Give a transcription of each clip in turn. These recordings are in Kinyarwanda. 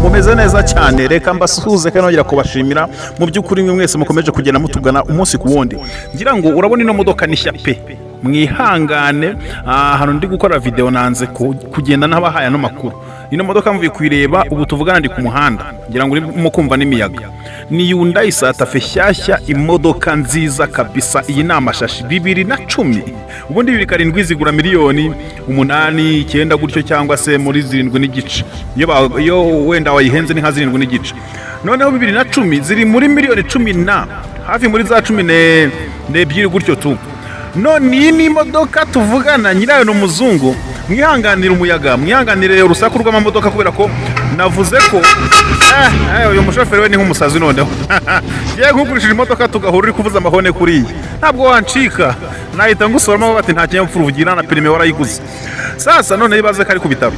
mumeze neza cyane, reka mbasuhuze kandi nongera kubashimira mu by'ukuri mwe mwese mukomeje kugenda mutugana umunsi ku wundi. Ngira ngo urabona ino modoka ni nshya pe, mwihangane hano ndi gukora video nanze kugenda n'abahaye ano makuru. Ino modoka mvuye kuyireba ubu tuvugana ndi ku muhanda, ngira ngo urimo kumva n'imiyaga. Ni Hyundai Santa Fe shyashya, imodoka nziza kabisa. Iyi ni amashashi 2010, ubundi 2007 zigura miliyoni 8 9 gutyo, cyangwa se muri 7 n'igice. Iyo wenda wayihenze ni nka 7 n'igice. Noneho 2010 ziri muri miliyoni 10 na hafi muri za 12 gutyo tu. None iyi ni imodoka tuvugana, nyirayo no muzungu. Mwihanganira umuyaga, mwihanganire urusaku rw'amamodoka kubera ko navuze ko uyu mushoferi we ni nk'umusazi noneho. Ye nkugurishije imodoka tugahura uri kuvuza amahone kuri iyi, ntabwo wancika, nahita ngusoramo bati nta kinyamfura uvugira na perime warayiguze. Sasa none ibaze kari ku bitaro.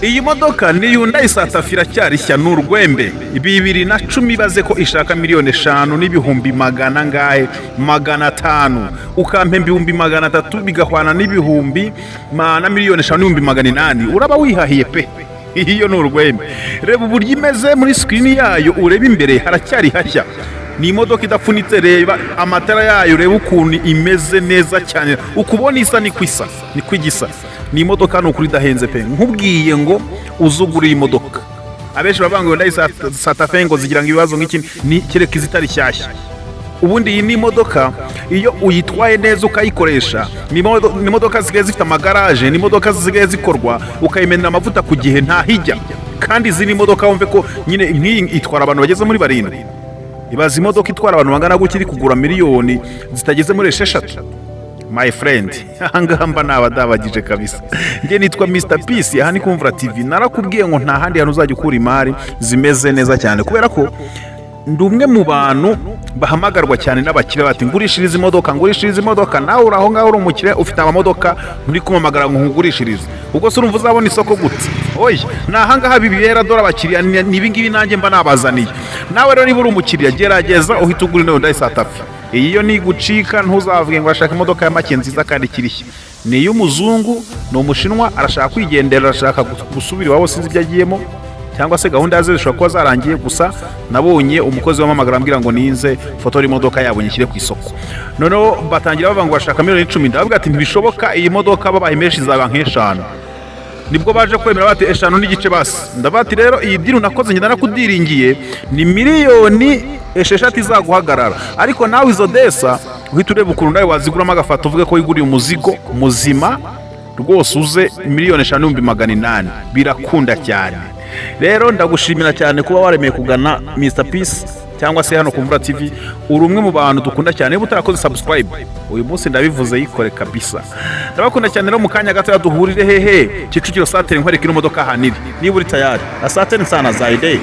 Iyi modoka ni Hyundai Santa Fe iracyari nshya, n'urwembe. 2010 ibaze ko ishaka miliyoni 5 n'ibihumbi magana ngahe 500, ukampe ibihumbi 300 bigahwana n'ibihumbi na miliyoni 5 n'ibihumbi 800, uraba wihahiye pe. Iyo n'urwembe. Reba uburyo imeze muri screen yayo, ureba imbere haracyari hashya. Ni imodoka idapfunitse, reba amatara yayo, reba ukuntu imeze neza cyane, ukubona isa ni kwisa, ni kwigisa. Ni imodoka n'ukuri dahenze pe. Nkubwiye ngo uzugura iyi modoka, abenshi bavuga ngo Hyundai Santa Fe ngo zigira ngo ibibazo nk'iki, ni kereka izitari shyashya. Ubundi iyi ni imodoka iyo uyitwaye neza ukayikoresha, ni imodoka zigiye zifite amagaraje, ni imodoka zigiye zikorwa ukayimenera amavuta ku gihe ntahijya. Kandi izi ni imodoka wumve ko nyine nk'iyi itwara abantu bageze muri 7. Ibaza imodoka itwara abantu bangana gutya iri kugura miliyoni zitageze muri 6. My friend, ahangaha mba nabadabagije kabisa. Nge nitwa Mr Peace, aha ni Kumvura TV. Narakubwiye ngo nta handi hantu uzajya ukura imari zimeze neza cyane, kubera ko ndi umwe mu bantu bahamagarwa cyane n'abakire bati ngurishirize imodoka, ngurishirize imodoka. Nawe uraho ngaho uri umukire ufite amamodoka, muri kumamagara ngo ngurishirize. Ubwo se urumva uzabona isoko gute? Oya, nahangaha bibera dora abakiriya nibingibi nanjye mba nabazaniye. Nawe rero niba uri umukiriya, gerageza uhita ugura ino Hyundai Santa Fe. Iyo ni gucika, ntuzavuge ngo ashaka imodoka ya make nziza kandi kirishya. Ni y'umuzungu, ni umushinwa, arashaka kwigendera, arashaka gusubira iwabo, sinzi ibyo agiyemo, cyangwa se gahunda yazo zishobora kuba zarangiye. Gusa nabonye umukozi w'amamagara ambwira ngo ninze fotora imodoka yabo nyishyire ku isoko. Noneho batangira bavuga ngo bashaka miliyoni 10. Ndavuga ati ntibishoboka, iyi modoka babaye menshi izaba nk'eshanu. Nibwo baje kwemera bati 5 n'igice basi. Ndabati rero iyi diru nakoze ngenda nakudiringiye ni miliyoni 6 izaguhagarara. Ariko nawe izo desa uhita ureba ukuntu nawe waziguramo agafata, uvuge ko wiguriye umuzigo muzima rwose, uze miliyoni 5 n'ibihumbi 800. Birakunda cyane. Rero ndagushimira cyane kuba waremeye kugana Mr Peace cyangwa se hano Kumvura TV. Uri umwe mu bantu dukunda cyane. Niba utarakoze subscribe uyu munsi ndabivuze, yikore kabisa. Ndabakunda cyane. Rero mu kanya gato duhurire hehe Kicukiro Satere, nkwereka ino modoka ahaniri. Niba uri tayari, asante sana zaide.